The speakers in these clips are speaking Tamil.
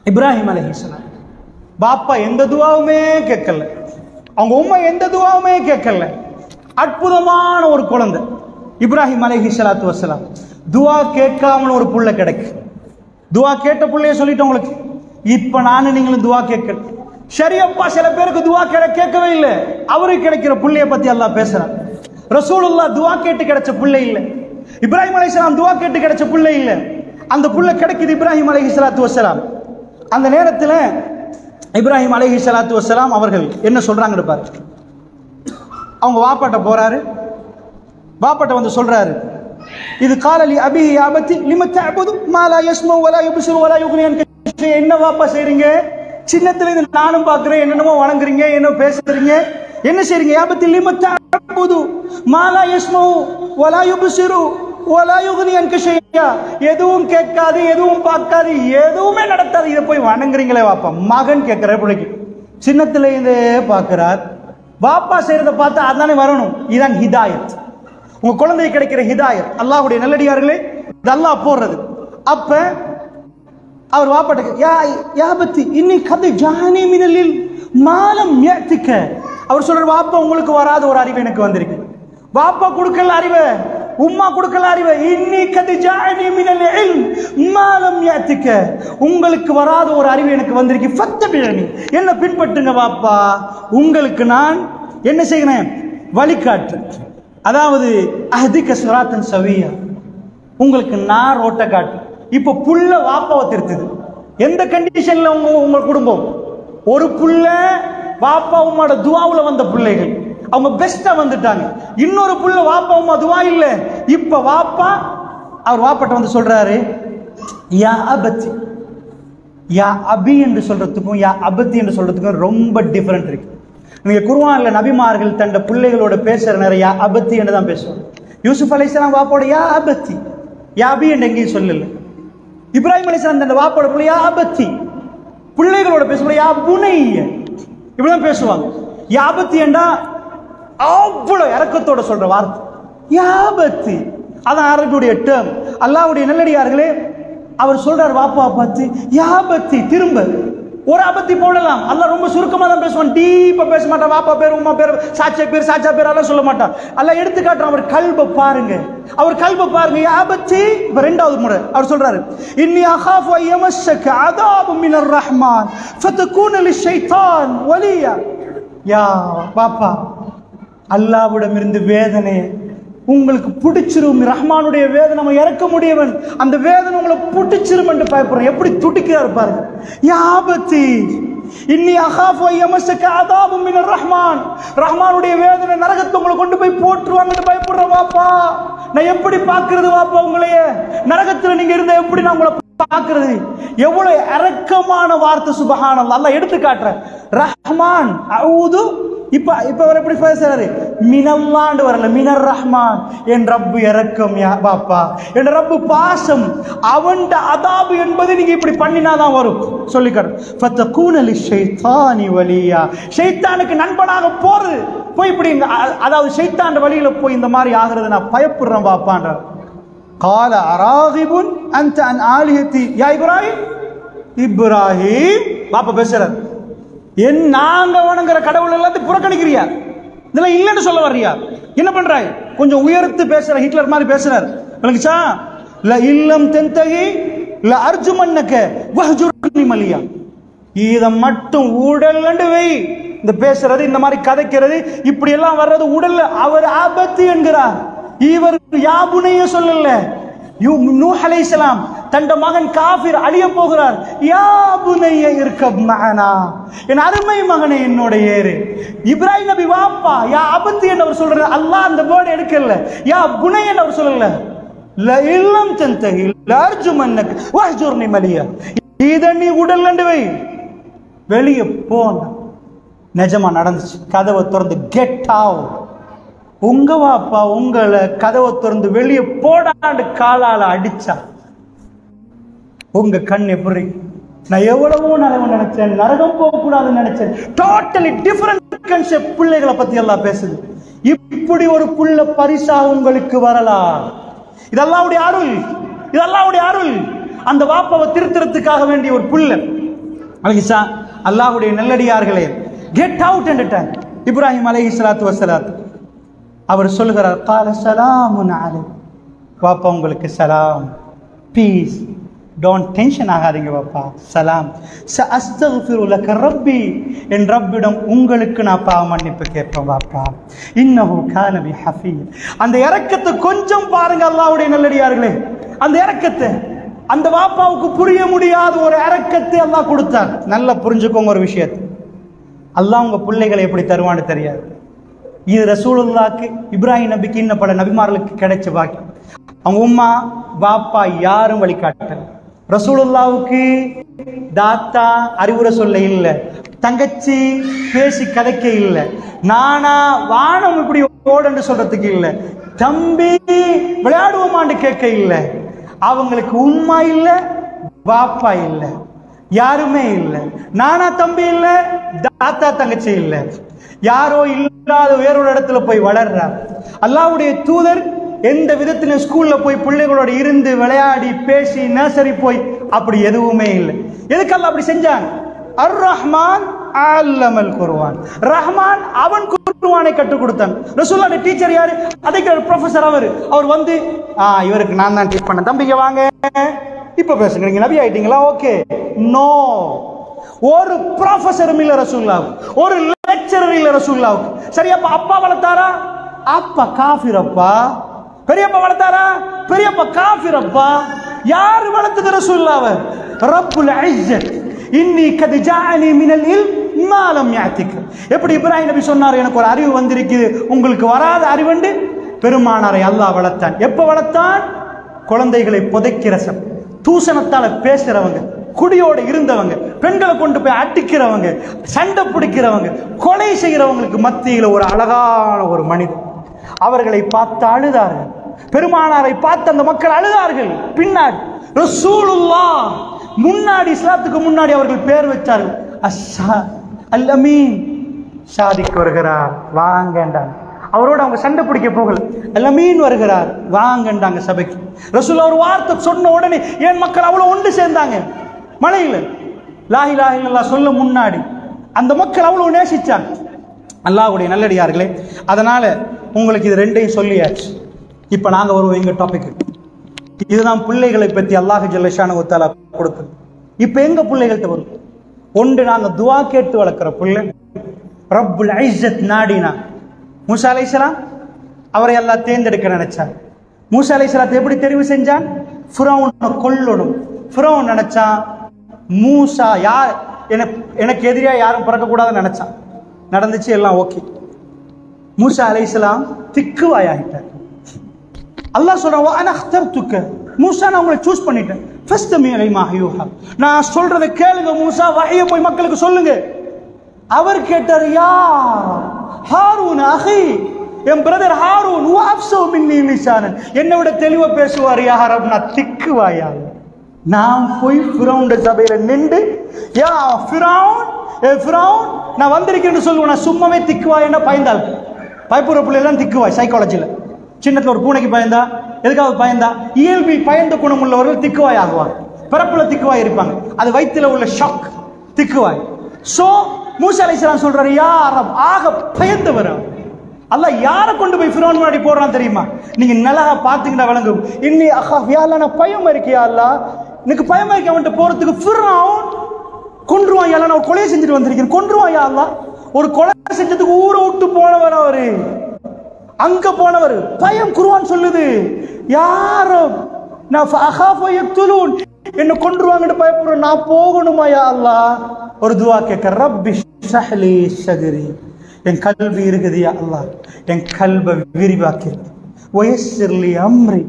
இப்ராஹிம் அலைஹிஸ்ஸலாம் பாப்பா எந்த துவாவுமே கேட்கல, அவங்க உம்மா எந்த துவாவுமே கேட்கல. அற்புதமான ஒரு குழந்தை இப்ராஹிம் அலைஹிஸ்ஸலாத்து வஸ்ஸலாம். துவா கேட்காமல் ஒரு புள்ள கிடைக்கு. துவா கேட்ட புள்ளைய சொல்லிட்டு உங்களுக்கு இப்ப நானும் நீங்களும் துவா கேட்கல. ஷரியப்பா சில பேருக்கு துவா கேட்கவே இல்லை, அவருக்கு கிடைக்கிற புள்ளைய பத்தி அல்லாஹ் பேசுறான். ரசூலுல்லாஹ் துவா கேட்டு கிடைச்ச புள்ளை இல்லை, இப்ராஹிம் அலைஹிஸ்ஸலாம் துவா கேட்டு கிடைச்ச புள்ளை இல்லை. அந்த புள்ள கிடைக்குது இப்ராஹிம் அலைஹிஸ்ஸலாத்து வஸ்ஸலாம். அந்த நேரத்தில் இப்ராஹிம் அலைஹிஸ்ஸலாத்து வஸ்ஸலாம் அவர்கள் என்ன சொல்றாங்கன்னு பாரு. அவங்க வாப்பாட்ட போறாரு, வாப்பாட்ட வந்து சொல்றாரு, இது காலலி அபி அபதி லிம தஅபுது மா லா யஸ்மு வலா யுப்சிரு வலா யுக்னி அன்க ஷைஅ. என்ன வாப்பா செய்றீங்க? சின்னத்துல இருந்து நானும் பார்க்கிறேன், என்னென்னமோ வணங்குறீங்க, என்ன பேசுறீங்க, என்ன செய்றீங்க? அபதி லிம தஅபுது மா லா யஸ்மு வலா யுப்சிரு வலா யுக்னி அன்க ஷைஅ. எதுவும் கேட்காது, எதுவும் பார்க்காது, எதுவுமே நடத்தாது, இதை போய் வணங்குறீங்களே வாப்பா. மகன் கேட்கிற பிள்ளைக்கு சின்னத்துல இருந்தே பார்க்கிறார். வாப்பா செய்யறதை பார்த்தா அதானே வரணும். இதான் ஹிதாயத், உங்க குழந்தை கிடைக்கிற ஹிதாயத். அல்லாஹ்வுடைய நல்லடியார்களே, இது அல்லாஹ் போடுறது. அப்ப அவர் வாப்பாட்டுக்கு யா பத்தி இன்னி கதை ஜானி மினலில் மாலம் யாத்திக்க. அவர் சொல்ற வாப்பா உங்களுக்கு வராத ஒரு அறிவு எனக்கு வந்திருக்கு. வாப்பா கொடுக்கல அறிவை, உம்மா கொடுக்கல அறிவை. இன்னி கதை ஜானி மினல் இல்ம் மாலம் யாத்திக்க. உங்களுக்கு வராத ஒரு அறிவு எனக்கு வந்திருக்கு. ஃபத்தபிஅனி, என்ன பின்பற்றுங்க வாப்பா. உங்களுக்கு நான் என்ன செய்கிறேன்? வழிகாட்டு. அதாவது அஹ்திக சிராத்தன் சவியா, உங்களுக்கு நான் ரோட்டை காட்டு. இப்ப புள்ள வாப்பாவை திருத்துது. எந்த கண்டிஷன்ல உங்க குடும்பம்? ஒரு புள்ள வாப்பா உம்மாட துவாவுல வந்த பிள்ளைகள், அவங்க பெஸ்டா வந்துட்டாங்க. இன்னொரு புள்ள வாப்பா உம்மா துவா இல்ல. இப்ப வாப்பா அவர் வாப்பாட்ட வந்து சொல்றாரு, யா அபத்தி. யா அபி என்று சொல்றதுக்கும் யா அபத்தி என்று சொல்றதுக்கும் ரொம்ப டிஃபரெண்ட் இருக்கு. நீங்க குர்ஆன்ல நபிமார்கள் தண்ட பிள்ளைகளோட பேசுற நிறைய அபத்தி என்று தான் பேசுவாங்க. யூசுப் அலைஹிஸ்ஸலாம் வாப்போட யா அபத்தி, யா அபி என்று எங்கேயும் சொல்லல. இப்ராஹிம் அலைஹிஸ்ஸலாம் தண்ட வாப்போட பிள்ளை யா அபத்தி, பிள்ளைகளோட பேசும்போது யா புனைய இப்படிதான் பேசுவாங்க. யா அபத்தி என்றா அவ்வளவு இறக்கத்தோட சொல்ற வார்த்தை யா அபத்தி. அதான் அரபியுடைய டேர்ம். அல்லாஹ்வுடைய நல்லடியார்களே, அவர் சொல்றார் வாப்பா பார்த்து யா அபத்தி. திரும்ப ஒரு அபத்தி போடலாம். அல்லாஹ் ரொம்ப சுருக்கமா தான் பேசுவான், டீப்பா பேச மாட்டான். வாப்பா பேர், உம்மா பேர், சாச்சா பேர் எல்லாம் சொல்ல மாட்டான். அல்லாஹ் எடுத்து காட்டுறான். அவர் கல்ப பாருங்க, அவர் கல்ப பாருங்க. யா அபத்தி. இப்ப ரெண்டாவது முறை அவர் சொல்றாரு, இன்னி அகாஃபு அய்யமஸ்ஸக அதாபு மினர் ரஹ்மான் ஃபதகூன லிஷைத்தான் வலியா. யா பாப்பா, அல்லாஹ்விடம் இருந்து வேதனை உங்களுக்கு பிடிச்சிரும். ரஹ்மானுடைய வேதனை நம்ம இறக்க முடியவன், அந்த வேதனை உங்களை பிடிச்சிரும் என்று பயப்படுறோம். எப்படி துடிக்கிறார் பாருங்க. யா அபத்தி இன்னி அகாஃபு அய்யமஸ்ஸக அதாபு மினர் ரஹ்மான், ரஹ்மானுடைய வேதனை நரகத்தை உங்களை கொண்டு போய் போட்டுருவாங்கன்னு பயப்படுறேன் வாப்பா. நான் எப்படி பார்க்கிறது வாப்பா உங்களைய? நரகத்துல நீங்க இருந்த எப்படி நான் உங்களை பார்க்கிறது? எவ்வளவு இரக்கமான வார்த்தை. சுப்ஹானல்லாஹ். அல்லாஹ் எடுத்து காட்டுற ரஹ்மான் அஊது. இப்ப அவர் எப்படி பேசுறாரு? மினல்லாண்டு வரல, மினர் ரஹ்மான். என் ரப்பு இரக்கம் யா பாப்பா, என் ரப்பு பாசம். அவன் அதாபு என்பது நீங்க இப்படி பண்ணினாதான் வரும். சொல்லிக்காரு ஃபதகூன லிஷைத்தானி வலியா. ஷைத்தானுக்கு நண்பனாக போறது போய் இப்படி, அதாவது ஷைத்தான் வழியில போய் இந்த மாதிரி ஆகிறது நான் பயப்படுறேன் பாப்பான்றார். கால அராகிபுன் அன்த அன் ஆலிஹதி யா இப்ராஹிம். இப்ராஹிம் பாப்பா பேசுறார், நாங்க வணங்குற கடவுள் எல்லாத்தையும் புறக்கணிக்கிறியா? இதெல்லாம் இல்லைன்னு சொல்ல வர்றியா? என்ன பண்றாய்? கொஞ்சம் உயர்த்து பேசுற, ஹிட்லர் மாதிரி பேசுறார். விளங்குச்சா? ல இல்லம் தென்தகி ல அர்ஜுமன்னக வஹ்ஜுர்னி மலியா. இத மட்டும் உடல்ல வை. இந்த பேசுறது, இந்த மாதிரி கதைக்கிறது, இப்படி எல்லாம் வர்றது உடல்ல. அவர் ஆபத்து என்கிறார். இவர் யாபுனைய சொல்லல. நூஹ் அலைஹிஸ்ஸலாம் தண்ட மகன் காஃபிர் அழிய போகிறார். யா புனைய இருக்கப் மஅனா, என் அருமை மகனை என்னோட ஏறு. இப்ராஹிம் நபி வாப்பா யா அபத்தி என்று அவர் சொல்றாரு. அல்லாஹ் அந்த வேர்ட் எடுக்கல, யா புனைய என்று அவர் சொல்லல. ல இல்லம் தன்தஹி ல அர்ஜுமன்னக வஹ்ஜுர்னி மலியா. இத நீ உடல்ல வை, வெளியே போன. நிஜமா நடந்துச்சு. கதவை திறந்து கெட் அவுட். உங்க வாப்பா உங்களை கதவை திறந்து வெளியே போடாண்டு காலால அடிச்சா உங்க கண் எப்படி? நான் எவ்வளவோ நல்லவன் நினைச்சேன், நரகம் போக கூடாதுன்னு நினைச்சேன். Totally different concept. பிள்ளைகளை பத்தி எல்லாம் பேசுது. இப்படி ஒரு புள்ள பரிசா உங்களுக்கு வரலாம். இது அல்லாஹ்வுடைய அருள், இது அல்லாஹ்வுடைய அருள். அந்த வாப்பாவை திருத்துறதுக்காக வேண்டிய ஒரு புள்ள அழகிசா. அல்லாஹ்வுடைய நல்லடியார்களே, கெட் அவுட் என்றார் இப்ராஹிம் அலைஹிஸ்ஸலாத்து வஸ்ஸலாம். அவர் சொல்கிறார், கால சலாமுன் அலைக்கும், வாப்பா உங்களுக்கு சலாம், பீஸ், டோன்ட் டென்ஷன் ஆகாதீங்க வாப்பா, சலாம். அஸ்தக்ஃபிரு லக ரப்பி, என் ரப்பிடம் உங்களுக்கு நான் பாவ மன்னிப்பு கேட்பேன் வாப்பா. இன்னஹு கான பி ஹஃபீஸ். அந்த இரக்கத்தை கொஞ்சம் பாருங்க அல்லாஹ்வுடைய நல்லடியார்களே, அந்த இரக்கத்தை. அந்த வாப்பாவுக்கு புரிய முடியாத ஒரு இரக்கத்தை அல்லாஹ் கொடுத்தார். நல்லா புரிஞ்சுக்கோங்க ஒரு விஷயத்தை, அல்லாஹ் உங்க பிள்ளைகளை எப்படி தருவான்னு தெரியாது. இது ரசூலுல்லாஹ்க்கு, இப்ராஹிம் நபிக்கு, இன்னும் பல நபிமார்களுக்கு கிடைச்ச பாக்கியம். அவங்க உம்மா பாப்பா யாரும் வழிகாட்டல. ரசூலுல்லாஹ்வுக்கு தாத்தா அறிவுரை சொல்ல இல்லை, தங்கச்சி பேசி கதைக்க இல்லை, நானா வானம் இப்படி ஓடன்னு சொல்றதுக்கு இல்லை, தம்பி விளையாடுவோமான்னு கேட்க இல்லை. அவங்களுக்கு உம்மா இல்லை, பாப்பா இல்லை, யாருமே இல்லை. நானா தம்பி இல்லை, தாத்தா தங்கச்சி இல்லை, யாரோ இல்லாத வேறொரு இடத்துல போய் வளர்றார். அல்லாஹ்வுடைய தூதர் எந்த விதத்திலும் ஸ்கூல்ல போய் பிள்ளைகளோட இருந்து விளையாடி பேசி நர்சரி போய் அப்படி எதுவுமே இல்லை. எதுக்கு அல்லாஹ் அப்படி செஞ்சான்? அர் ரஹ்மான் அல்லமல் குர்ஆன். ரஹ்மான் அவன் குர்ஆனை கற்றுக் கொடுத்தான். ரசூலுல்லாஹ்வுடைய டீச்சர் யாரு? அதுக்கு ப்ரொஃபசர் அவர் வந்து இவருக்கு நான் தான் டீச் பண்ணேன், தம்பிங்க வாங்க இப்ப பேசுங்க, நீங்க நபி ஆயிட்டீங்களா? ஓகே. நோ, ஒரு ப்ரொஃபசரும் இல்ல ரசூலுல்லாஹ், ஒரு லெக்சரர் இல்ல ரசூலுல்லாஹ். சரி, அப்ப அப்பா வளர்த்தாரா? அப்பா காஃபிர். அப்பா பெரியப்பா வளர்த்தாரா? பெரியப்பா காஃபிர். அப்பா யார் வளர்த்தது ரசூலுல்லாஹ்? ரப்புல் இஸ்ஸத், இன்னி கத் ஜாஅனி மினல் இல்ம் மா லம் யாதிக். எப்படி இப்ராஹிம் நபி சொன்னார், எனக்கு ஒரு அறிவு வந்திருக்குது, உங்களுக்கு வராத அறிவுண்டு பெருமானாரை அல்லாஹ் வளர்த்தான். எப்ப வளர்த்தான்? குழந்தைகளை புதைக்கிற தூசணத்தால பேசுறவங்க, குடியோட இருந்தவங்க, பெண்களை கொண்டு போய் அடிக்கிறவங்க, சண்டை பிடிக்கிறவங்க, கொலை செய்கிறவங்களுக்கு மத்தியில் ஒரு அழகான ஒரு மனிதன். அவர்களை பார்த்து அழுதார்கள், பெருமானாரை பார்த்து அந்த மக்கள் அழுதார்கள். பின்னாடி ரசூலுல்லாஹ் முன்னாடி, இஸ்லாத்துக்கு முன்னாடி அவர்கள் பேர் வச்சார்கள். அல் அமீன் ஷாதிக் வருகிறார் வாங்கண்டாங்க. அவரோட அவங்க சண்டை பிடிக்க போகல, அல் அமீன் வருகிறார் வாங்கண்டாங்க சபைக்கு. ரசூலுல்லாஹ் ஒரு வார்த்தை சொன்ன உடனே ஏன் மக்கள் அவ்வளவு ஒன்று சேர்ந்தாங்க. மலையில லா இலாஹ இல்லல்லாஹ் சொல்ல முன்னாடி அந்த மக்கள் அவ்வளவு நேசிச்சாங்க. அல்லாஹ்வுடைய நல்லடியார்களே, அதனால உங்களுக்கு இது ரெண்டையும் சொல்லியாச்சு. இப்ப நாங்க வருவோம் எங்க டாபிக். இதுதான் பிள்ளைகளை பற்றி அல்லாஹ் ஜல்ல ஷானஹு தஆலா கொடுக்குது. இப்ப எங்க பிள்ளைகள்கிட்ட வரும்? ஒன்று, நாங்க துஆ கேட்டு வளர்க்கிற பிள்ளை. ரப்புல் இஸ்ஸத் நாடினா மூசா அலைஹிஸ்ஸலாம் அவரை அல்லாஹ் தேர்ந்தெடுக்க நினைச்சான். மூசா அலைஹிஸ்ஸலாத்தை எப்படி தெரிவு செஞ்சான்? ஃபிரௌனை கொல்லணும். ஃபிரௌன் நினைச்சான் மூசா யார் எனக்கு எதிரியா யாரும் பிறக்கக்கூடாதுன்னு நினைச்சான். நடந்துச்சு, எல்லாம் ஓகே. மூசா அலைஹிஸ்ஸலாம் திக்குவாயாகிட்டார். அல்லாஹ் சொல்றான், அன அக்தர்துக மூசா, நான் உங்களை சூஸ் பண்ணிட்டேன். ஃபஸ்தமி லிமா யூஹா, நான் சொல்றதை கேளுங்க மூசா, வஹியை போய் மக்களுக்கு சொல்லுங்க. அவர் கேட்டார், யா ஹாரூன் அஹி, என் பிரதர் ஹாரூன் வஅஃப்ஸு மின்னி லிசானன், என்னை விட தெளிவா பேசுவார். யா ரப், நான் திக்குவாயா, நான் போய் ஃபிரௌன் சபையில நின்று யா ஃபிரௌன், ஏ ஃபிரௌன் நான் வந்திருக்கேன்னு சொல்லுவேன். நான் சும்மாவே திக்குவாய் என்ன பயந்தாள். பயப்புற பிள்ளைலாம் திக்குவாய். சைக்காலஜில சின்னத்துல ஒரு பூனைக்கு பயந்தா, எதுக்காக பயந்தா, இயல்பி பயந்த குணம் உள்ளவர்கள் திக்குவாய் ஆகுவாங்க. பிறப்புல திக்குவாய் இருப்பாங்க, அது வயிற்றுல உள்ள ஷாக் திக்குவாய். சோ மூசா அலைஹிஸ்ஸலாம் சொல்றாரு, யா ரப், ஆக பயந்தவர். அல்லாஹ் யாரை கொண்டு போய் ஃபிரௌன் முன்னாடி போடுறான் தெரியுமா? நீங்க நல்லா பாத்தீங்கன்னா விளங்கும். இன்னி அஹாஃப், யா அல்லாஹ் நான் பயம் இருக்கியா அல்லாஹ், எனக்கு பயமா இருக்கு அவன்கிட்ட போறதுக்கு. ஃபிரௌன் கொன்றுவான், யா அல்லாஹ் நான் கொலை செஞ்சுட்டு வந்திருக்கேன், கொன்றுவான் யா அல்லாஹ். ஒரு கொலை செஞ்சதுக்கு ஊரை விட்டு போனவர் அவரு, அங்க போனவர். பயம், குர்ஆன் சொல்லுது, யாரோ நான் அஹாஃபு யக்துலூன், என்ன கொன்றுவாங்கன்னு பயப்படுறேன், நான் போகணுமா யா அல்லாஹ். ஒரு துஆ கேட்க, ரப்பி ஷ்ரஹ் லி ஸத்ரி, என் கல்வி இருக்குது யா அல்லாஹ், என் கல்வை விரிவாக்கு. வயஸ்ஸிர் லி அம்ரி,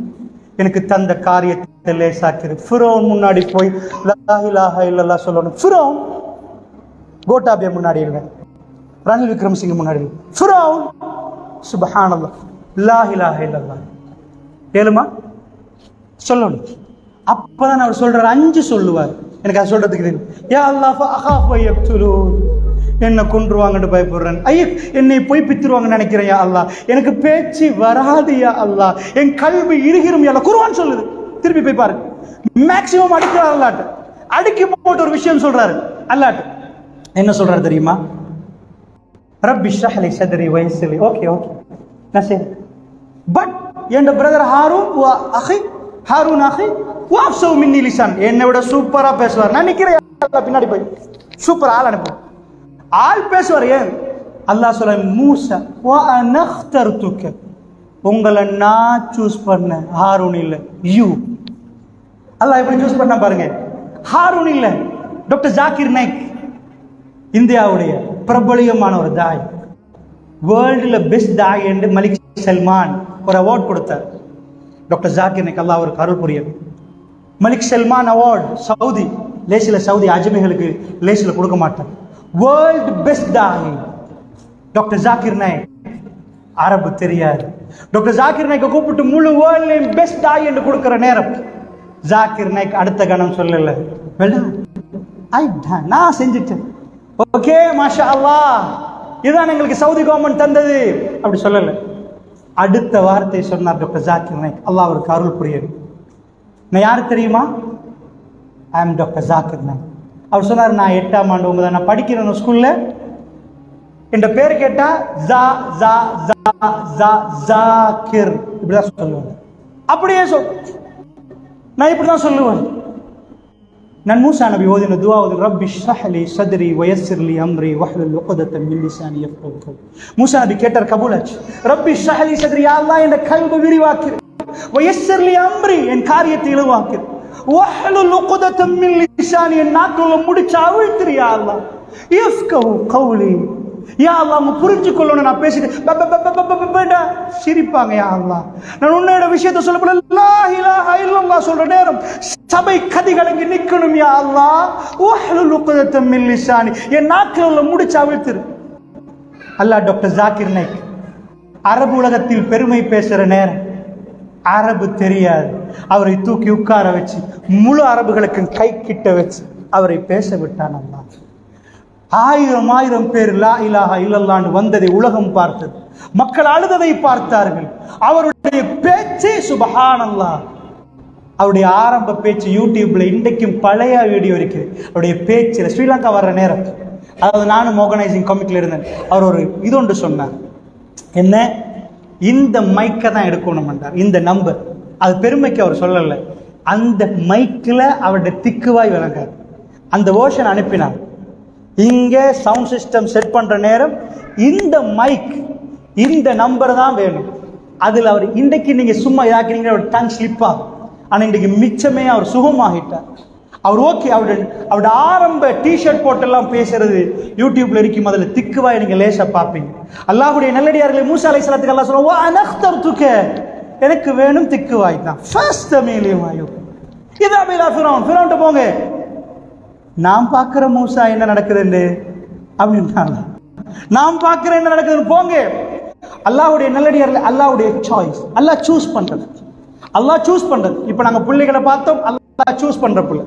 எனக்கு தந்த காரியத்தை லேசாக்கிரு. ஃபிரௌன் முன்னாடி போய் லா இலாஹ இல்லல்லாஹ் சொல்லணும். ஃபிரௌன் கோட்டாபியா முன்னாடி இல்ல, ரணில் விக்ரமசிங்க முன்னாடி இல்ல. ஃபிரௌன் சுப்ஹானல்லாஹ் லா இலாஹ இல்லல்லாஹ் ஏழுமா சொல்லணும். அப்பதான் அவர் சொல்றாரு, 5 சொல்லுவார். எனக்கு அது சொல்றதுக்கு தெரியும். யா அல்லாஹ் ஃபஅகாஃபு யக்துலூன், என்ன கொன்றுவாங்கன்னு பயப்படுறேன். ஐயா என்னை பொய்ப்பித்துருவாங்கன்னு நினைக்கிறேன் யா அல்லாஹ். எனக்கு பேச்சு வராது யா அல்லாஹ். என் கல்வி இறுகிரும் யா அல்லாஹ். குர்ஆன் சொல்லுது. திருப்பி போய் பாருங்க. மேக்ஸிமம் அடிக்கிறார் அல்லாஹ். அடிக்கி போட்டு ஒரு விஷயம் சொல்றாரு அல்லாஹ். என்ன சொல்றாரு தெரியுமா? ரப்பி ஷ்ரஹ் லி ஸத்ரி வயஸ்ஸிர் லி. ஓகே நான் சரி. But N brother Haroon Ahi வஅஃப்ஸு மின்னி லிசான் என்னை விட சூப்பரா பேசுவார். நான் நிக்கிறேன் அல்லாஹ் பின்னாடி போய் சூப்பர் ஆள் அனுப்பு. ஆள் பேசுவார். ஏன் அல்லாஹ் சொல்ல மூசா வ அனா இக்தர்துக உங்களை நான் சூஸ் பண்ண ஹாரூன் இல்ல யூ. அல்லாஹ் எப்படி சூஸ் பண்ண பாருங்க. ஹாரூன் இல்ல டாக்டர் ஜாகிர் நாயக் இந்தியாவுடைய பிரபலியமான ஒரு தாய், வேர்ல்டுல பெஸ்ட் தாய் என்று மலிக் சல்மான் ஒரு அவார்ட் கொடுத்தார். டாக்டர் ஜாகிர் நாயக் அல்லாஹ் அவருக்கு அருள் புரியும். மலிக் சல்மான் அவார்ட் சவுதி லேசில் சவுதி அஜமிகளுக்கு லேசில் கொடுக்க மாட்டார். வேர்ல்டு பெஸ்ட் தாய் டாக்டர் ஜாகிர் நாயக். அரபு தெரியாது. டாக்டர் ஜாகிர் நாயக்கை கூப்பிட்டு முழு வேர்ல்ட்லையும் பெஸ்ட் தாய் என்று கொடுக்கிற நேரம் ஜாகிர் நாயக் அடுத்த கணம் சொல்லல, நான் செஞ்சுட்டேன், ஓகே மாஷா அல்லாஹ், இதுதான் எங்களுக்கு சவுதி கவர்மெண்ட் தந்தது அப்படி சொல்லல. அடுத்த வார்த்தை சொன்னார் டாக்டர் ஜாகிர் நாயக், அல்லாஹ் அவருக்கு அருள் புரியுது. நான் யாரு தெரியுமா? I am doctor Zakir Naik. அவர் சொன்னார், நான் 8ஆம் ஆண்டு 9 நான் படிக்கிறேன் ஸ்கூல்ல, என்ற பேர் கேட்டா ஜாகிர் இப்படிதான் சொல்லுவாங்க. அப்படியே நான் இப்படிதான் சொல்லுவேன். நான் மூசா நபி ஓதின துஆ ஓதுன ரப்பி ஷ்ரஹ் லி ஸத்ரி வயஸ்ஸிர் லி அம்ரி வஹ்லுல் உக்தத்தம் மின் லிசானி யஃப்கஹு கௌலி. மூசா நபி கேட்டார், கபூலாச்சு. ரப்பி ஷ்ரஹ் லி ஸத்ரி, யா அல்லாஹ் என் கல்பை விரிவாக்கு, வயஸ்ஸிர் லி அம்ரி என் காரியத்தை இலவாக்கு, வஹ்லுல் உக்தத்தம் மின் லிசானி என் நாக்குல முடிச்சு அவிழ்த்திரு யா அல்லாஹ், யஃப்கஹு கௌலி. யா அல்லாஹ் அவங்க புரிஞ்சு கொள்ளணும். நான் பேசிட்டு சிரிப்பாங்க. யா அல்லாஹ் நான் உன்னோட விஷயத்தை சொல்லப்பட லா இலாஹா இல்லல்லாஹ் சொல்ற நேரம் சபை கதிகலங்கி நிக்கணும். யா அல்லாஹ் வஹ்லுல் உக்தத்தம் மின் லிசானி என் நாக்குல முடிச்சு அவிழ்த்திரு. அல்லாஹ் டாக்டர் ஜாகிர் நாயக் அரபு உலகத்தில் பெருமை பேசுற நேரம் அரபு தெரியாது, அவரை தூக்கி உட்கார வச்சு முழு அரபுகளுக்கு கை கிட்ட வச்சு அவரை பேச விட்டான். அல்லாஹ் 1000 பேர் லா இலாஹா இல்லல்லாஹ் வந்ததை உலகம் பார்த்தது, மக்கள் அழுததை பார்த்தார்கள். அவருடைய பேச்சு சுப்ஹானல்லாஹ், அவருடைய ஆரம்ப பேச்சு யூடியூப்ல இன்றைக்கும் பழைய வீடியோ இருக்கு. அவருடைய பேச்சுல ஸ்ரீலங்கா வர்ற நேரம், அதாவது நானும் ஆர்கனைசிங் கமிட்டில இருந்தேன். அவர் ஒரு இது ஒன்று சொன்னார், என்ன இந்த மைக்கை தான் எடுக்கணும் என்றார், இந்த நம்பர். அது பெருமைக்கு அவர் சொல்லல, அந்த மைக்கில் அவருடைய திக்குவாய் விளங்கார். அந்த வேர்ஷன் அனுப்பினார். இங்க சவுண்ட் சிஸ்டம் செட் பண்ற நேரம் இந்த மைக் இந்த நம்பர் தான் வேணும். அதுல அவர் இன்றைக்கு நீங்க சும்மா இதாக்கிறீங்க, அவர் டங் ஸ்லிப் ஆகும். ஆனா இன்றைக்கு மிச்சமே அவர் சுகமாகிட்டார். அவர் ஓகே, அவருடைய ஆரம்ப டிஷர்ட் போட்டெல்லாம் பேசுறது யூடியூப்ல இருக்கும். அதுல திக்குவாய் நீங்க லேசா பார்ப்பீங்க. அல்லாஹ்வுடைய நல்லடியார்களே, மூசா அலைஹிஸ்ஸலாத்துக்கு அல்லாஹ் சொல்லுவா அனக்தர்துக, எனக்கு வேணும் திக்குவாய் தான். ஃபர்ஸ்ட் மீலியமாயோ இதா பிலா ஃபிரௌன், ஃபிரௌன்ட்ட போங்க, நான் பார்க்கிற மூசா என்ன நடக்குதுன்னு அப்படின்றாங்க. நான் பார்க்கிறேன் என்ன நடக்குதுன்னு போங்க. அல்லாஹ்வுடைய நல்லடியார்கள், அல்லாஹ்வுடைய சாய்ஸ், அல்லாஹ் சூஸ் பண்றது, அல்லாஹ் சூஸ் பண்றது. இப்ப நாங்க பிள்ளைகளை பார்த்தோம், அல்லாஹ் சூஸ் பண்ற பிள்ளை.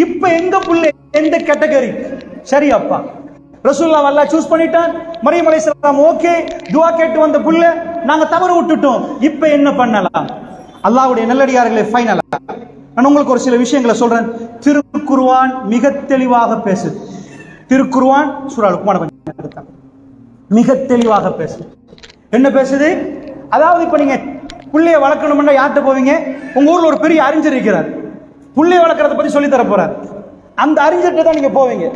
இப்ப எங்க பிள்ளை எந்த கேட்டகரி? சரி அப்பா ரசூலுல்லாஹ் அல்லாஹ் சூஸ் பண்ணிட்டான். மரியம் அலைஹிஸ்ஸலாம் ஓகே, துஆ கேட்டு வந்த பிள்ளை, நாங்க தவறு விட்டுட்டோம். இப்ப என்ன பண்ணலாம்? அல்லாஹ்வுடைய நல்லடியார்களே, ஃபைனலா நான் உங்களுக்கு ஒரு சில விஷயங்களை சொல்றேன். திருக்குர்ஆன் மிக தெளிவாக பேசுது. திருக்குர்ஆன் சூரா லுக்மான் மிக தெளிவாக பேசுது. என்ன பேசுது? அதாவது இப்ப நீங்க புள்ளைய வளர்க்கணும்னா யார்கிட்ட போவீங்க? உங்க ஊர்ல ஒரு பெரிய அறிஞர் இருக்கிறார், புள்ளைய வளர்க்கறத பத்தி சொல்லி தர போறார். அந்த அறிஞர்கிட்ட தான் நீங்க போவீங்க.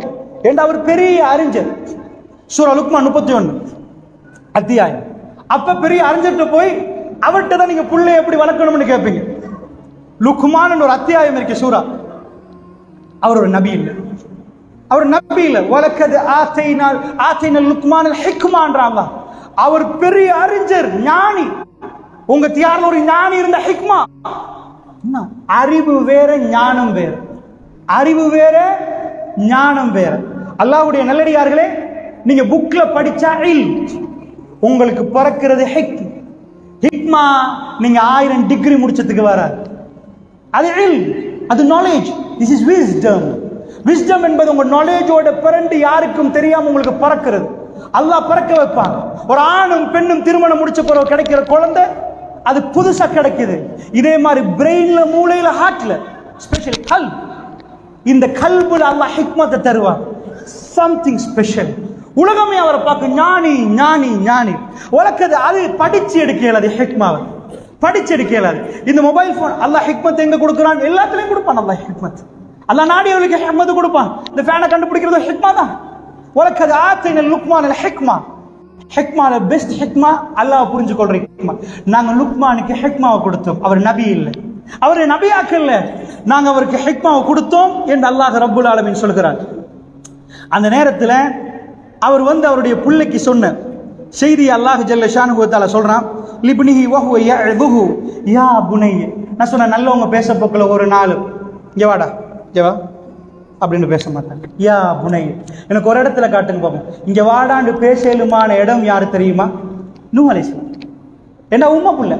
ஏண்டா அவர் பெரிய அறிஞர். சூரா லுக்மான் 31 அத்தியாயம். அப்ப பெரிய அறிஞர்கிட்ட போய் அவர்கிட்ட தான் நீங்க புள்ளைய எப்படி வளர்க்கணும்னு கேட்பீங்க. லுக்மான் ஒரு அத்தியாயம் இருக்கு சூரா. அவர் ஒரு நபி இல்லை, அவர் நபி இல்லை. வலக்கது ஆத்தைனா லுக்மான் ஹிக்மான்றாங்க. அவர் பெரிய அறிஞர், ஞானி. உங்க தியார்ல ஒரு ஞானி இருந்த ஹிக்மா. அறிவு வேற ஞானம் வேற, அறிவு வேற ஞானம் வேற. அல்லாஹ்வுடைய நல்லடியார்களே, நீங்க புக்ல படிச்சா உங்களுக்கு பிறக்கிறது ஹிக்மா. நீங்க 1000 டிகிரி முடிச்சதுக்கு வராது. அது அது knowledge, this is wisdom. Wisdom என்பது உங்க நாலேஜோட பிறண்டு யாருக்கும் தெரியாம உங்களுக்கு பறக்கிறது. அல்லாஹ் பறக்க வைப்பான். ஒரு ஆணும் பெண்ணும் திருமணம் முடிச்ச பிறகு கிடைக்கிற குழந்தை அது புதுசா கிடைக்குது. இதே மாதிரி பிரெயின்ல, மூளையில, ஹார்ட்ல, ஸ்பெஷல் கல்ப், இந்த கல்புல அல்லாஹ் ஹிக்மத்தை தருவான். Something special. உலகமே அவரை பார்க்க ஞானி ஞானி ஞானி. உலகது அது படிச்சு எடுக்க இயலாது. ஹிக்மாவை படிச்சு எடுக்க இயலாது. இந்த மொபைல் போன் அல்லாஹ் ஹிக்மத் எங்க கொடுக்குறான்? எல்லாத்துலயும் கொடுப்பான் அல்லாஹ் ஹிக்மத். அல்லாஹ் நாடியவர்களுக்கு ஹிக்மத் கொடுப்பான். இந்த ஃபேனை கண்டுபிடிக்கிறது ஹிக்மா தான். உலகது ஆத்தைன லுக்மான் ஹிக்மா. ஹிக்மால பெஸ்ட் ஹிக்மா அல்லாஹ் புரிஞ்சு கொள்ற ஹிக்மா. நாங்க லுக்மானுக்கு ஹிக்மாவை கொடுத்தோம். அவர் நபி இல்லை, அவர் நபியாக்கல்ல, நாங்க அவருக்கு ஹிக்மாவை கொடுத்தோம் என்று அல்லாஹ் ரப்புல் ஆலமீன் சொல்கிறார். அந்த நேரத்தில் அவர் அவருடைய பிள்ளைக்கு சொன்ன செய்தி அல்லாஹ் ஜல்ல ஷானுஹு வ தஆலா சொல்றான், லிப்னிஹி வ ஹுவ யஅதுஹு யா புனைய. நான் சொன்ன நல்லவங்க பேச போக்கல ஒரு நாள் இங்க வாடா இங்க வா அப்படின்னு பேச மாட்டாங்க. யா புனைய, எனக்கு ஒரு இடத்துல காட்டுங்க பாப்போம். இங்க வாடாண்டு பேசலுமான இடம் யாரு தெரியுமா? நூஹ் அலைஹிஸ்ஸலாம். என்ன உம்மா புள்ள.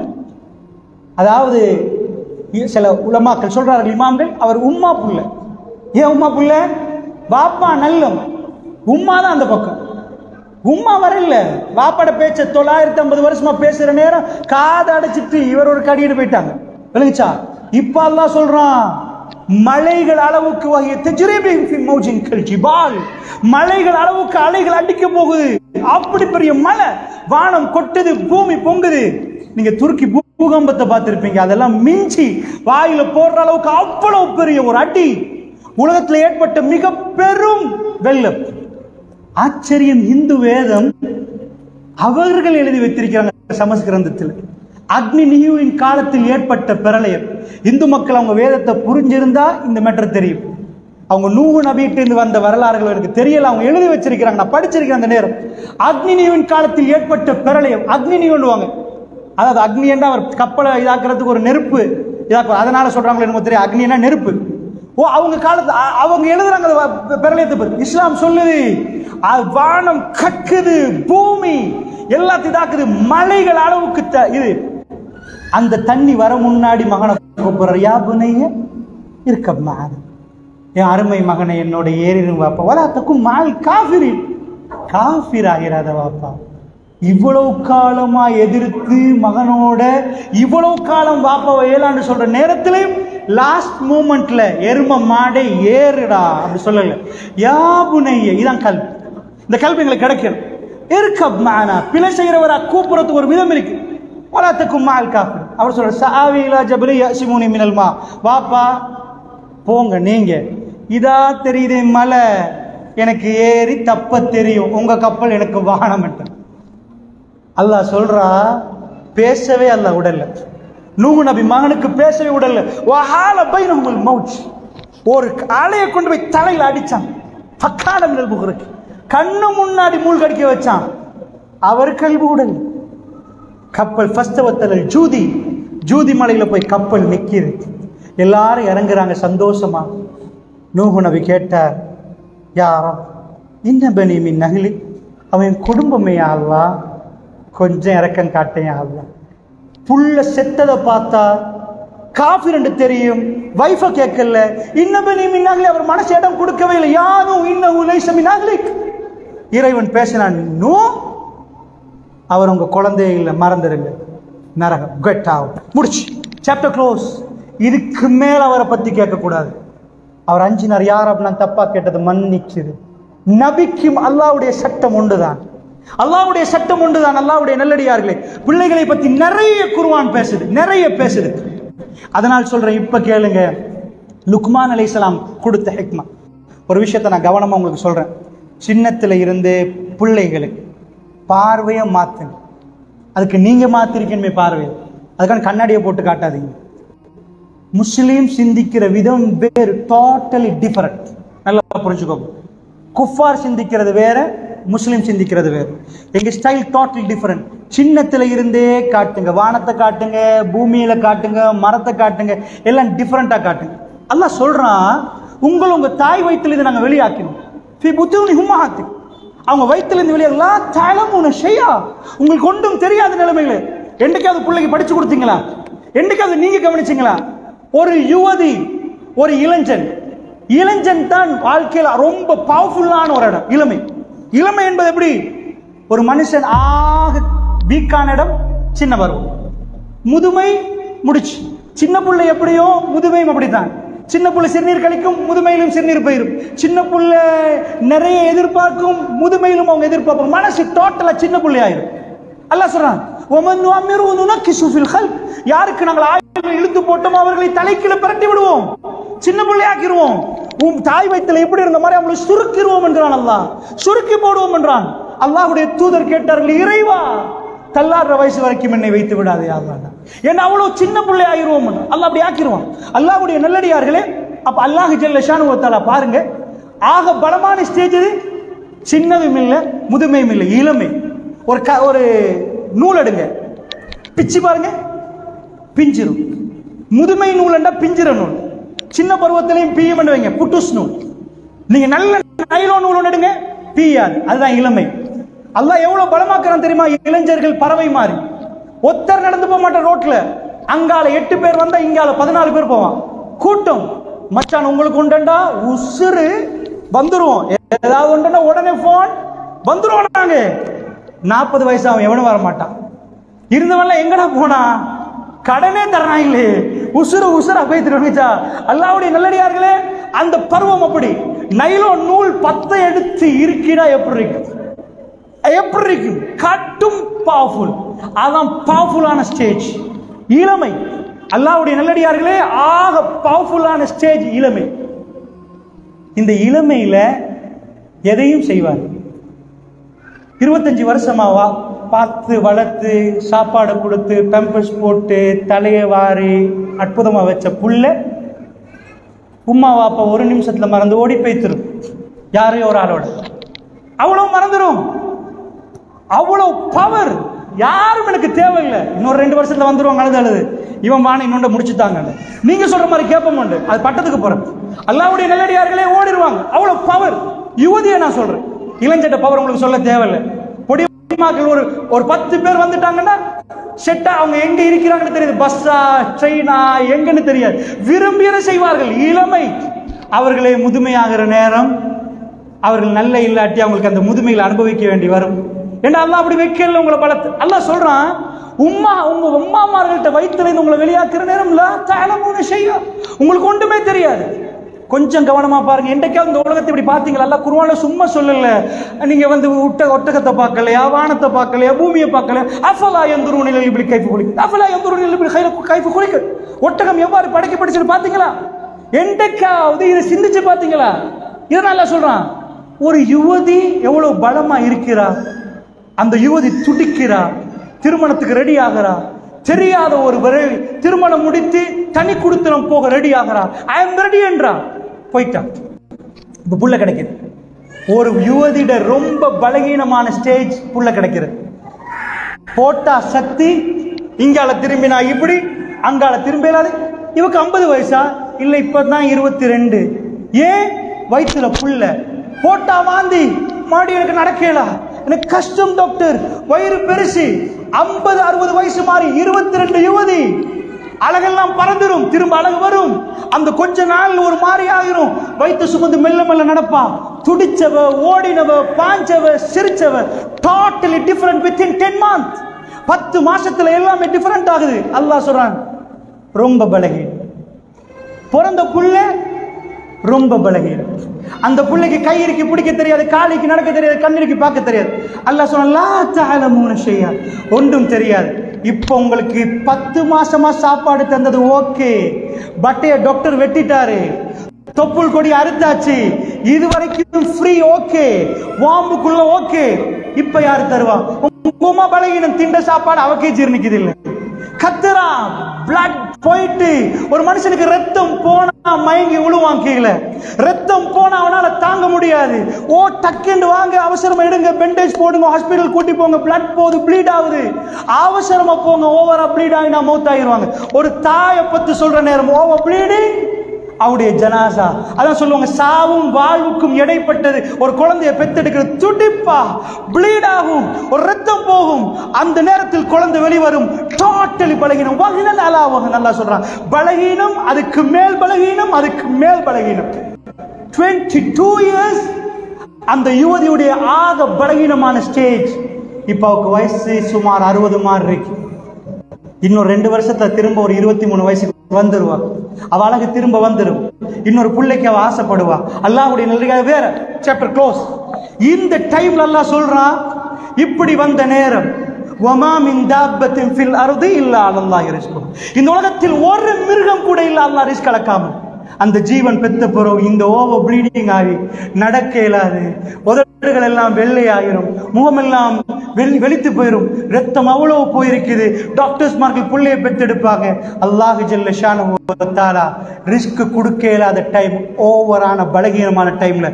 அதாவது சில உலமாக்கள் சொல்றார்கள், இமாம்கள், அவர் உம்மா புள்ள. ஏன் உம்மா புள்ள? பாப்பா நல்லம், உம்மா தான் அந்த பக்கம். உம்மா வரல. பாப்பாட பேச்ச 950 வருஷமா பேசுற நேரம் காது அடைச்சிட்டு இவர் ஒரு கடியிட்டு போயிட்டாங்க. விளங்குச்சா? இப்ப அல்லாஹ் சொல்றான், மலைகள் அளவுக்கு வகைய தஜ்ரீபின் ஃபி மௌஜின் கல் ஜிபால். மலைகள் அளவுக்கு அலைகள் அடிக்க போகுது. அப்படி பெரிய மலை, வானம் கொட்டுது, பூமி பொங்குது. நீங்க துருக்கி பூகம்பத்தை பார்த்திருப்பீங்க. அதெல்லாம் மிஞ்சி வாயில போடுற அளவுக்கு அவ்வளவு பெரிய ஒரு அடி. உலகத்தில் ஏற்பட்ட மிக பெரும் வெள்ளம். ஆச்சரியம், இந்து வேதம் அவர்கள் எழுதி வைத்திருக்கிறாங்க சமஸ்கிருதத்தில். அக்னி நியூவின் காலத்தில் ஏற்பட்ட பிரளயம். இந்து மக்கள் அவங்க வேதத்தை புரிஞ்சிருந்தா இந்த மேட்டர் தெரியும். அவங்க நூஹ் நபியிட்டு வந்த வரலாறுகள் எனக்கு தெரியல, அவங்க எழுதி வச்சிருக்கிறாங்க, நான் படிச்சிருக்கேன். அந்த நேரம் அக்னி நியூவின் காலத்தில் ஏற்பட்ட பிரளயம். அக்னி நியூன்னுவாங்க, அதாவது அக்னி என்றா அவர் கப்பலை இதாக்குறதுக்கு ஒரு நெருப்பு இதாக்கு, அதனால சொல்றாங்களோ என்னமோ தெரியும். அக்னினா நெருப்பு. ஓ, அவங்க காலத்து அவங்க எழுதுறாங்க பிரளயத்தை பத்தி. இஸ்லாம் சொல்லுது, வானம் கக்குது, பூமி எல்லாத்தையும் இதாக்குது, மலைகள் அளவுக்கு இது. அந்த தண்ணி வர முன்னாடி மகனை கூப்பிடுற, யா புனைய இருக்க மகன், என் அருமை மகனை என்னோட ஏறிடும் வாப்பா. வலாத்தக்கும் மால் காஃபிரி, காஃபிர் ஆகிறாத வாப்பா. இவ்வளவு காலமா எதிர்த்து மகனோட இவ்வளவு காலம் வாப்பாவை ஏலான்னு சொல்ற நேரத்திலையும் லாஸ்ட் மூமெண்ட்ல எரும மாடை ஏறுடா அப்படி சொல்லல. யா புனைய, இதான் கல்வி. இந்த கல்வி எங்களுக்கு கிடைக்கணும். இருக்க மானா, பிழை செய்யறவரா கூப்பிடுறதுக்கு ஒரு விதம் இருக்கு. வலாத்தக்கும் மால் காஃபிர். அவர் சொல்ற, சாவி இலா ஜபலி யஸிமுனி மினல் மா. வாப்பா போங்க, நீங்க இதா தெரியுது மலை, எனக்கு ஏறி தப்ப தெரியும், உங்க கப்பல் எனக்கு வானம் என்று அல்லாஹ் சொல்றா. பேசவே அல்லாஹ் உடல்ல. நூஹ் நபி மகனுக்கு பேசவே உடல்ல. வஹால பைனஹுல் மௌஜ், ஒரு அலையை கொண்டு போய் தலையில அடிச்சான். ஃபக்கான மினல் புக்ரக், கண்ணு முன்னாடி மூழ்கடிக்க வச்சான். அவர் கல்வி உடல். கப்பல் ஃபஸ்தவத்தல் ஜூதி, ஜூதி மலையில போய் கப்பல் நிக்கிது. எல்லாரும் இறங்குறாங்க சந்தோஷமா. நூஹ் நபி கேட்டார், யாரா இன்ன பனி மின் நஹ்லி, அவன் குடும்பமே அல்லாஹ், கொஞ்சம் இறக்கம் காட்டையா அல்லாஹ். புள்ள செத்ததை பார்த்தா காஃபிர் என்று தெரியும், வைஃப கேட்கல. இன்ன பனி மின் நஹ்லி, அவர் மனசு இடம் கொடுக்கவே இல்லை. யாரும் இன்னஹு லைஸ மின் நஹ்லிக், இறைவன் பேசினான், நூ அவர் உங்க குழந்தைய இல்லை, மறந்துடுங்க, நரகம், கெட் அவுட், முடிச்சு, சாப்டர் க்ளோஸ். இதுக்கு மேல அவரை பத்தி கேட்கக்கூடாது. அவர் அஞ்சினார், யார் அப்ப நான் தப்பா கேட்டது மன்னிச்சிரு. நபிக்கும் அல்லாஹ்வுடைய சட்டம் ஒன்றுதான், அல்லாஹ்வுடைய சட்டம் ஒன்றுதான். அல்லாஹ்வுடைய நல்லடியார்களே, பிள்ளைகளை பத்தி நிறைய குர்ஆன் பேசுது, நிறைய பேசுது. அதனால் சொல்றேன், இப்ப கேளுங்க, லுக்மான் அலைஹிஸ்ஸலாம் கொடுத்த ஹிக்மா. ஒரு விஷயத்தை நான் கவனமா உங்களுக்கு சொல்றேன். சின்னத்துல இருந்து பிள்ளைகளுக்கு பார்வையை மாத்துங்க. அதுக்கு நீங்க மாத்திருக்கீங்க பார்வையை, அதுக்கான கண்ணாடியை போட்டு காட்டாதீங்க. முஸ்லீம் சிந்திக்கிற விதம் வேறு, டோட்டலி டிஃபரெண்ட். நல்லா புரிஞ்சுக்கோங்க. குஃபார் சிந்திக்கிறது வேற, முஸ்லீம் சிந்திக்கிறது வேறு. எங்க ஸ்டைல் டோட்டல் டிஃபரெண்ட். சின்னத்துல இருந்தே காட்டுங்க, வானத்தை காட்டுங்க, பூமியில காட்டுங்க, மரத்தை காட்டுங்க, எல்லாம் டிஃபரெண்டா காட்டுங்க. அல்லாஹ் சொல்றான், உங்க தாய் வயிற்றிலிருந்து நாங்க வெளியாக்கணும். அவங்க வயிற்றிலிருந்து வெளியே தலமுன செய்யா, உங்களுக்கு ஒன்றும் தெரியாத நிலைமையில. என்னைக்காவது பிள்ளைக்கு படிச்சு கொடுத்தீங்களா? என்னைக்காவது நீங்க கவனிச்சீங்களா? ஒரு யுவதி, ஒரு இளைஞன் இளைஞன் தான் வாழ்க்கையில் ரொம்ப பவர்ஃபுல்லான ஒரு இடம் இளமை. இளமை என்பது எப்படி? ஒரு மனுஷன் ஆக வீக்கான இடம் சின்ன பருவம். முதுமை முடிச்சு. சின்ன புள்ளை எப்படியோ முதுமையும் அப்படித்தான். சின்ன புள்ள சிறுநீர் கழிக்கும், முதுமையிலும் சிறுநீர் போயிடும். சின்ன புள்ள நிறைய எதிர்பார்க்கும், முதுமையிலும் அவங்க எதிர்பார்ப்பாங்க. மனசு டோட்டலா சின்ன புள்ளை ஆயிரும். அல்லாஹ் சொல்றான், யாருக்கு நாங்கள் ஆயுள் இழுத்து போட்டோமோ அவர்களை தலைக்கீழ பிரட்டி விடுவோம், சின்ன பிள்ளையாக்கிடுவோம். தாய் வயிற்றில் எப்படி இருந்த மாதிரி அவங்களை சுருக்கிடுவோம் என்கிறான் அல்லாஹ். சுருக்கி போடுவோம் என்றான். அல்லாஹ்வுடைய தூதர் கேட்டார்கள், இறைவா தள்ளாடுற வயசு வரைக்கும் என்னை வைத்து விடாதே அல்லாஹ், என்ன அவ்வளவு சின்ன பிள்ளை ஆகிருவோம். அல்லாஹ் அப்படி ஆக்கிடுவான். அல்லாஹ்வுடைய நல்லடியார்களே, அப்ப அல்லாஹ் ஜல்ல ஷானு வ தஆலா பாருங்க, ஆக பலமான ஸ்டேஜ் இது. சின்னதும் இல்லை, முதுமையும் இல்லை, இளமை. ஒரு நூல் எடுங்க, பிச்சு பாருங்க, பிஞ்சிரும். முதுமை நூல் என்றா பிஞ்சிர நூல். சின்ன பருவத்திலையும் பியும் வைங்க, புட்டுஸ் நூல். நீங்க நல்ல நைலோன் நூல் ஒன்று எடுங்க, பியாது. அதுதான் இளமை. அல்லாஹ் எவ்வளவு பலமாக்குறான் தெரியுமா? இளைஞர்கள் பறவை மாறி ஒத்தர் நடந்து போக மாட்டான் ரோட்ல. அங்கால 8 பேர் வந்தா இங்கால 14 பேர் போவான். கூட்டம் மச்சான் உங்களுக்கு உண்டா உசுறு வந்துருவோம். ஏதாவது உண்டா உடனே போன் வந்துருவோம். நாங்க 40 வயசு அவன் எவனும் வர மாட்டான். இருந்தவன்லாம் எங்கடா போனா? கடனே தரான் இல்லே, உசுரா போய் திரும்பிச்சா. அல்லாஹ்வுடைய நல்லடியார்களே, அந்த பருவம் அப்படி. நைலோன் நூல் 10 எடுத்து இருக்கிறா எப்படி இருக்கும்? எப்படி இருக்கும்? கட்டும் பவர்ஃபுல். அதான் பவர்ஃபுல்லான ஸ்டேஜ் இளமை. அல்லாஹ்வுடைய நல்லடியார்களே, ஆக பவர்ஃபுல்லான ஸ்டேஜ் இளமை. இந்த இளமையில எதையும் செய்வார். 25 வருஷமாவா பார்த்து வளர்த்து சாப்பாடு கொடுத்து பெம்பர்ஸ் போட்டு தலையை வாரி அற்புதமா வச்ச புள்ள உம்மா வாப்பா ஒரு நிமிஷத்துல மறந்து ஓடி போய்த்திரும். யாரையோ ஒரு ஆளோட அவ்வளவு மறந்துடும். அவ்வளவு பவர். யாரும் எனக்கு தேவையில்லை, இன்னொரு 2 வருஷத்துல வந்துருவாங்க. அழுது இவன் வாணி இன்னொன்று முடிச்சுட்டாங்க. நீங்க சொல்ற மாதிரி கேட்போம் உண்டு, அது பட்டத்துக்கு போறேன். அல்லாஹ்வுடைய நல்லடியார்களே ஓடிடுவாங்க. அவ்வளவு பவர். யுவதியை நான் சொல்றேன், இளைஞட்ட பவர் உங்களுக்கு சொல்ல தேவையில்லை. ஒரு 10 பேர் வந்துட்டாங்கன்னா செட்டா அவங்க எங்க இருக்கிறாங்கன்னு தெரியாது. பஸ்ஸா ட்ரெயினா எங்கன்னு தெரியாது. விரும்பியதை செய்வார்கள். இளமை. அவர்களே முதுமையாகிற நேரம் அவர்கள் நல்ல இல்லாட்டி அவங்களுக்கு அந்த முதுமையில் அனுபவிக்க வேண்டி வரும். ஏன்னா அல்லாஹ் அப்படி வைக்கல உங்களை பலத்து. அல்லாஹ் சொல்றான், உங்க உம்மாமார்கள்ட்ட வயிற்றுல இருந்து உங்களை வெளியாக்குற நேரம் உங்களுக்கு ஒன்றுமே தெரியாது. கொஞ்சம் கவனமா பாருங்க. என்றைக்காவது இந்த உலகத்தை இப்படி பாத்தீங்களா? அல்லாஹ் குர்ஆன்ல சும்மா சொல்லல, நீங்க ஒட்டகத்தை பார்க்கலையா, வானத்தை பார்க்கலையா, பூமியை பார்க்கலையா? அஃபலா யன்துரூன இலல் இப்லி கைஃப குலிகத், அஃபலா யன்துரூன இலல் இப்லி கைஃப குலிகத். ஒட்டகம் எவ்வாறு படைக்கப்பட்டுச்சுன்னு பாத்தீங்களா? என்றைக்காவது இதை சிந்திச்சு பாத்தீங்களா? இதனால அல்லாஹ் சொல்றான், ஒரு யுவதி எவ்வளவு பலமா இருக்கிறா, அந்த யுவதி துடிக்கிறா, திருமணத்துக்கு ரெடி ஆகிறா. தெரியாத ஒரு திருமணம் முடித்து தனி குடுத்தனம் போக ரெடி ஆகிறா. ஐ அம் ரெடி என்றா, போயிட்டான். இப்ப புள்ள கிடைக்குது. ஒரு யுவதிட ரொம்ப பலகீனமான ஸ்டேஜ் புள்ள கிடைக்கிறது. போட்டா சக்தி, இங்கால திரும்பினா இப்படி, அங்கால திரும்பிடாது. இவக்கு 50 வயசா? இல்ல இப்பதான் 22. ஏன்? வயிற்றுல புள்ள. போட்டா வாந்தி, மாடி எனக்கு நடக்கலா, எனக்கு கஷ்டம் டாக்டர், வயிறு பெருசு. 50-60 வயசு மாறி 22 யுவதி. அழகெல்லாம் பறந்துரும், திரும்ப அழகு வரும். அந்த கொஞ்ச நாள் ஒரு மாதிரி ஆகிரும். வயிற்று சுமந்து மெல்ல மெல்ல நடப்பா. துடிச்சவ, ஓடினவ, பாஞ்சவ, சிரிச்சவ. Totally different within 10 months. 10 மாசத்துல எல்லாமே டிஃபரண்ட் ஆகுது. அல்லாஹ் சொல்றான், ரொம்ப பலகீனம். பிறந்த புள்ள ரொம்ப பலகீனம். அந்த பிள்ளைக்கு கை இருக்கு பிடிக்க தெரியாது, காலுக்கு நடக்க தெரியாது, கண்ணிற்கு பார்க்க தெரியாது. அல்லாஹ் சொன்னா, லா தஅலமூன ஷையா, ஒன்றும் தெரியாது. இப்போ உங்களுக்கு 10 மாசமா சாப்பாடு தந்தது ஓகே, பட்டைய டாக்டர் வெட்டிட்டாரு, தொப்புள் கொடி அறுத்தாச்சு, இது வரைக்கும் ஃப்ரீ ஓகே, வாம்புக்குள்ள ஓகே. இப்ப யாரு தருவா? உமா பலகீனம். திண்ட சாப்பாடு அவக்கே ஜீர்ணிக்குது இல்லை. கத்துறா, பிளட் போயிட்டு. ஒரு மனுஷனுக்கு ரத்தம் போனா மயங்கி விழுவான் கீழே. ரத்தம் போனா அவனால தாங்க முடியாது. ஓ டக்குன்னு வாங்க, அவசரமா எடுங்க, பெண்டேஜ் போடுங்க, ஹாஸ்பிட்டல் கூட்டி போங்க, பிளட் போகுது, ப்ளீட் ஆகுது, அவசரமா போங்க, ஓவரா ப்ளீட் ஆகினா மௌத் ஆகிடுவாங்க. ஒரு தாயை பத்தி சொல்ற நேரம் ஓவர் ப்ளீடிங், அவருடைய ஜனாசா. அதான் சொல்லுவாங்க, சாவும் வாழ்வுக்கும் இடைப்பட்டது. ஒரு குழந்தைய பெத்தெடுக்கிறது, துடிப்பா, ப்ளீட் ஆகும், ஒரு ரத்தம் போகும். அந்த நேரத்தில் குழந்தை வெளிவரும். டோட்டலி பலகீனம். நல்லா சொல்றான், பலகீனம், அதுக்கு மேல் பலகீனம், அதுக்கு மேல் பலகீனம். 22 years அந்த யுவதியுடைய ஆக பலகீனமான ஸ்டேஜ். இப்ப அவருக்கு வயசு சுமார் 60 மாதிரி இருக்கு. இன்னொரு 2 வருஷத்துல திரும்ப ஒரு 23 வயசுக்கு வந்துருவா. அவ அழகு திரும்ப வந்துடும். இன்னொரு பிள்ளைக்கு அவ ஆசைப்படுவா. அல்லாஹ்வுடைய நல்லடியாக வேற சாப்டர் க்ளோஸ். இந்த டைம்ல அல்லாஹ் சொல்றான், இப்படி வந்த நேரம் வமா மின் தாபத்தின் ஃபில் அர்தி இல்லா அலல்லாஹி ரிஸ்குஹா. இந்த உலகத்தில் ஒரு மிருகம் கூட இல்ல அல்லாஹ் ரிஸ்க் அளக்காம. அந்த ஜீவன் பெத்த பிறகு இந்த ஓவர் ப்ளீடிங் ஆகி நடக்க இயலாது, உதடுகள் எல்லாம் வெள்ளை ஆகிரும், முகமெல்லாம் வெளித்து போயிடும், ரத்தம் அவ்வளவு போயிருக்குது. டாக்டர்ஸ்மார்கள் புள்ளைய பெற்றெடுப்பாங்க. அல்லாஹ் ஜல்ல ஷானஹு வ தஆலா ரிஸ்க் கொடுக்க இயலாத டைம், ஓவரான பலகீனமான டைம்ல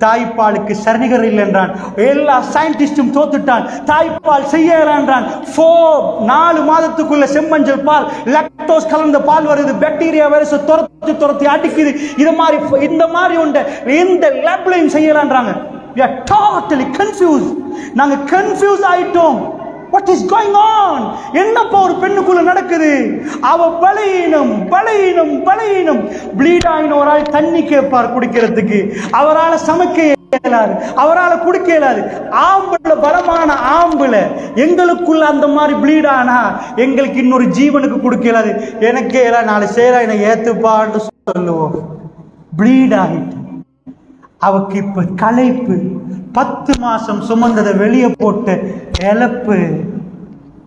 தாய்ப்பாலுக்கு சரிநிகர் இல்லை என்றான். எல்லா சயின்டிஸ்டும் தோத்துட்டான். தாய்ப்பால் செய்யறான். 4 மாதத்துக்குள்ள செம்மஞ்சள் பால், லாக்டோஸ் கலந்த பால் வருது. பாக்டீரியா வைரஸ் துரத்தி அடிக்குது. இந்த மாதிரி ஒன்று எந்த லேப்லையும் செய்யறான்றாங்க. we are totally confused. நாங்க கன்ஃபியூஸ் ஆயிட்டோம். what is going on? என்னப்பா ஒரு பெண்ணுக்குள்ள நடக்குது? அவ பலீனம் ப்ளீட் ஆயின ஒரு ஆள் தண்ணி கேட்பார் குடிக்கிறதுக்கு. அவரால் சமைக்க இயலாது, அவரால் குடிக்க இயலாது. ஆம்பளை, பலமான ஆம்பளை எங்களுக்குள்ள அந்த மாதிரி ப்ளீட் ஆனா எங்களுக்கு இன்னொரு ஜீவனுக்கு கொடுக்க இயலாது. எனக்கே எல்லாம் 4 சேரா என்னை ஏத்துப்பான்னு சொல்லுவோம். ப்ளீட் ஆகிட்டு அவக்கு இப்ப களைப்பு, 10 மாசம் சுமந்ததை வெளியே போட்டு இழப்பு.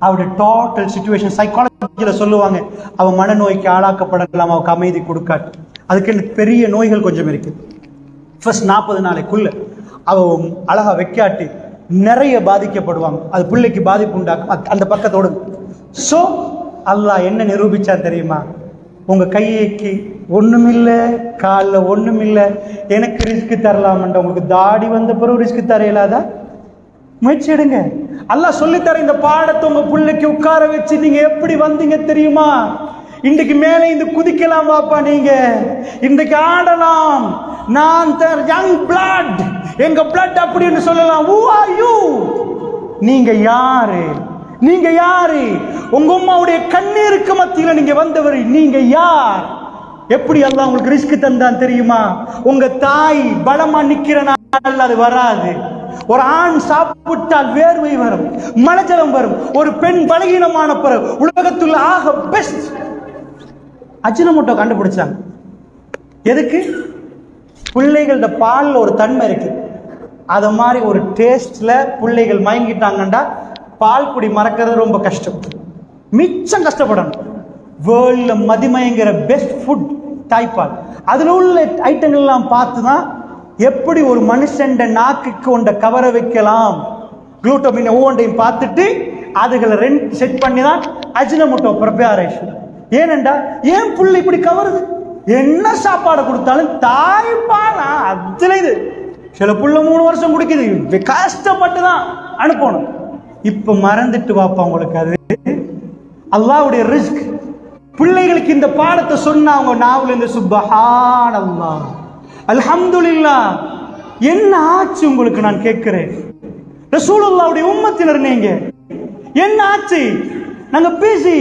அவருடைய டோட்டல் சிச்சுவேஷன் சைக்காலஜில சொல்லுவாங்க, அவ மனநோய்க்கு ஆளாக்கப்படலாம், அவக்கு அமைதி கொடுக்காட்டு. அதுக்கு பெரிய நோய்கள் கொஞ்சம் இருக்கு. ஃபர்ஸ்ட் 40 நாளைக்குள்ள அவ அழகா வைக்காட்டி நிறைய பாதிக்கப்படுவாங்க. அது பிள்ளைக்கு பாதிப்பு உண்டாக்கும். அந்த பக்கத்தோடு சோ அல்லாஹ் என்ன நிரூபிச்சான் தெரியுமா? உங்க கைக்கு ஒண்ணுமில்லை, காலில் ஒண்ணுமில்லை, எனக்கு ரிஸ்க் தரலாம்ன்ற. உங்களுக்கு தாடி வந்த பிறகு ரிஸ்க் தர இயலாதா? முயற்சி எடுங்க. அல்லாஹ் சொல்லித்தர இந்த பாடத்தை உங்க பிள்ளைக்கு உட்கார வச்சு நீங்க எப்படி வந்தீங்க தெரியுமா? இன்றைக்கு மேலே இந்த குதிக்கலாம் வாப்பா, நீங்க இன்றைக்கு ஆடலாம். நான் யங் பிளட், எங்க பிளட் அப்படின்னு சொல்லலாம். who are you? நீங்க யாரு? நீங்க யாரு? உங்க அம்மாவுடைய கண்ணீருக்கு மத்தியில நீங்க வந்தவர். நீங்க யார்? எப்படி அல்லாஹ் உங்களுக்கு ரிஸ்க் தந்தான் தெரியுமா? உங்க தாய் பலமா நிக்கிறனால அது வராது. ஒரு ஆண் சாப்பிட்டால் வேர்வை வரும், மலஜலம் வரும். ஒரு பெண் பலகீனமான பிறகு உலகத்துல ஆக பெஸ்ட் அஜினமோட்டோ கண்டுபிடிச்சாங்க. எதுக்கு? பிள்ளைகளோட பால்ல ஒரு தன்மை இருக்கு. அத மாதிரி ஒரு டேஸ்ட்ல பிள்ளைகள் மயங்கிட்டாங்கண்டா பால் குடி மறக்கிறது ரொம்ப கஷ்டம், மிச்சம் கஷ்டப்படணும். வேர்ல்ட்ல மதிமயங்கிற பெஸ்ட் ஃபுட் தாய்ப்பால். அதுல உள்ள ஐட்டங்கள் எல்லாம் பார்த்துதான் எப்படி ஒரு மனுஷன் நாக்குக்கு கொண்ட கவர வைக்கலாம், குளூட்டமின் ஒவ்வொன்றையும் பார்த்துட்டு அதுகளை செட் பண்ணி தான் அஜினமோட்டோ ப்ரிப்பரேஷன். ஏனென்றா ஏன் புள்ள இப்படி கவருது? என்ன சாப்பாடு கொடுத்தாலும் தாய்ப்பால் அதுல இது. சில புள்ள 3 வருஷம் குடிக்குது, கஷ்டப்பட்டு தான் அனுப்பணும். இப்ப மறந்துட்டு வாப்பா உங்களுக்கு அது அல்லாஹ்வுடைய ரிஸ்க். பிள்ளைகளுக்கு இந்த பாடத்தை சொன்னா அவங்க நாவுல இருந்து சுப்ஹானல்லாஹ், அல்ஹம்துலில்லாஹ். என்ன ஆச்சு உங்களுக்கு? நான் கேட்கிறேன். ரசூலுல்லாஹ்வுடைய உம்மத்தினர் நீங்க, என்ன ஆச்சு? நாங்க பிஸி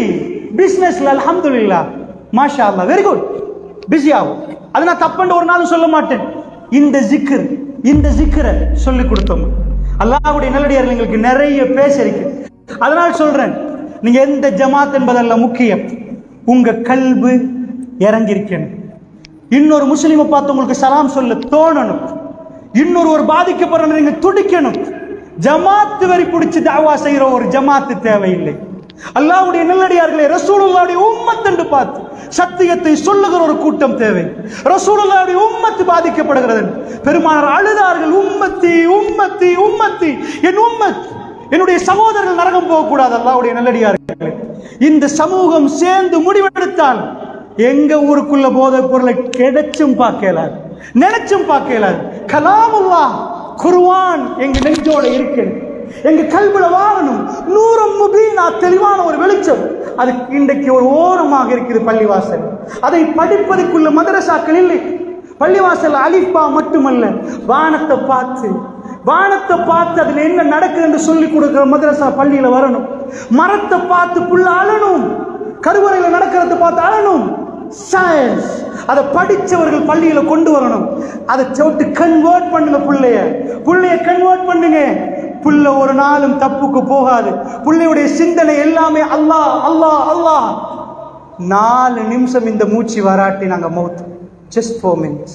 பிசினஸ்ல, அல்ஹம்துலில்லாஹ், மாஷா அல்லாஹ், வெரி குட். பிஸி ஆகும், அது நான் தப்புன்னு ஒரு நாளும் சொல்ல மாட்டேன். இந்த ஜிக்ரை சொல்லி கொடுத்தோம். அல்லாஹ்வுடைய நல்லடியார்கள் எங்களுக்கு நிறைய பேச இருக்கு. அதனால் சொல்றேன், நீங்க எந்த ஜமாத் என்பதல்ல முக்கியம், உங்க கல்பு இறங்கியிருக்கணும். இன்னொரு முஸ்லிமை பார்த்து உங்களுக்கு சலாம் சொல்ல தோணணும். இன்னொரு பாதிக்கப்படுற நீங்க துடிக்கணும். ஜமாத்து வரி பிடிச்சு தாவா செய்யற ஒரு ஜமாத்து தேவையில்லை. அல்லாஹ்வுடைய நல்லடியார்களை ரசூலுல்லாஹ்வுடைய உம்மத் என்று பார்த்து சத்தியத்தை சொல்லுகிற ஒரு கூட்டம் தேவை. ரசூலுல்லாஹ்வுடைய உம்மத் பாதிக்கப்படுகிறது. பெருமானார் அழுதார்கள், உம்மத்தி உம்மத்தி உம்மத்தி, என் உம்மத், என்னுடைய சகோதரர்கள் நரகம் போகக்கூடாது. அல்லாஹ்வுடைய நல்லடியார்களே, இந்த சமூகம் சேர்ந்து முடிவெடுத்தால் எங்க ஊருக்குள்ள போதைப் பொருளை கிடைச்சும் பார்க்கலாது, நினைச்சும் பார்க்கலாது. கலாமுல்லாஹ் குர்ஆன் எங்க நெஞ்சோட இருக்கு, எங்க கல்வில வாழணும். நூறும் முபீனா, தெளிவான ஒரு வெளிச்சம். அது இன்றைக்கு ஒரு ஓரமாக இருக்குது பள்ளிவாசல். அதை படிப்பதற்குள்ள மதரசாக்கள் இல்லை. பள்ளிவாசல் அலிஃபா மட்டுமல்ல, வானத்தை பார்த்து அதுல என்ன நடக்குது என்று சொல்லி கொடுக்கிற மதரசா பள்ளியில வரணும். மரத்தை பார்த்து புள்ள அழணும், கருவறையில நடக்கிறத பார்த்து அழணும். சயின்ஸ். அதை படிச்சவர்கள் பள்ளியில கொண்டு வரணும். அதை சொட்டு கன்வெர்ட் பண்ணுங்க. புள்ளைய கன்வெர்ட் பண்ணுங்க. புள்ள ஒரு நாளும் தப்புக்கு போகாது. புள்ளையுடைய சிந்தனை எல்லாமே அல்லாஹ் அல்லாஹ் அல்லாஹ். 4 நிமிஷம் இந்த மூச்சு வராட்டி நாங்க மௌத். just 4 minutes.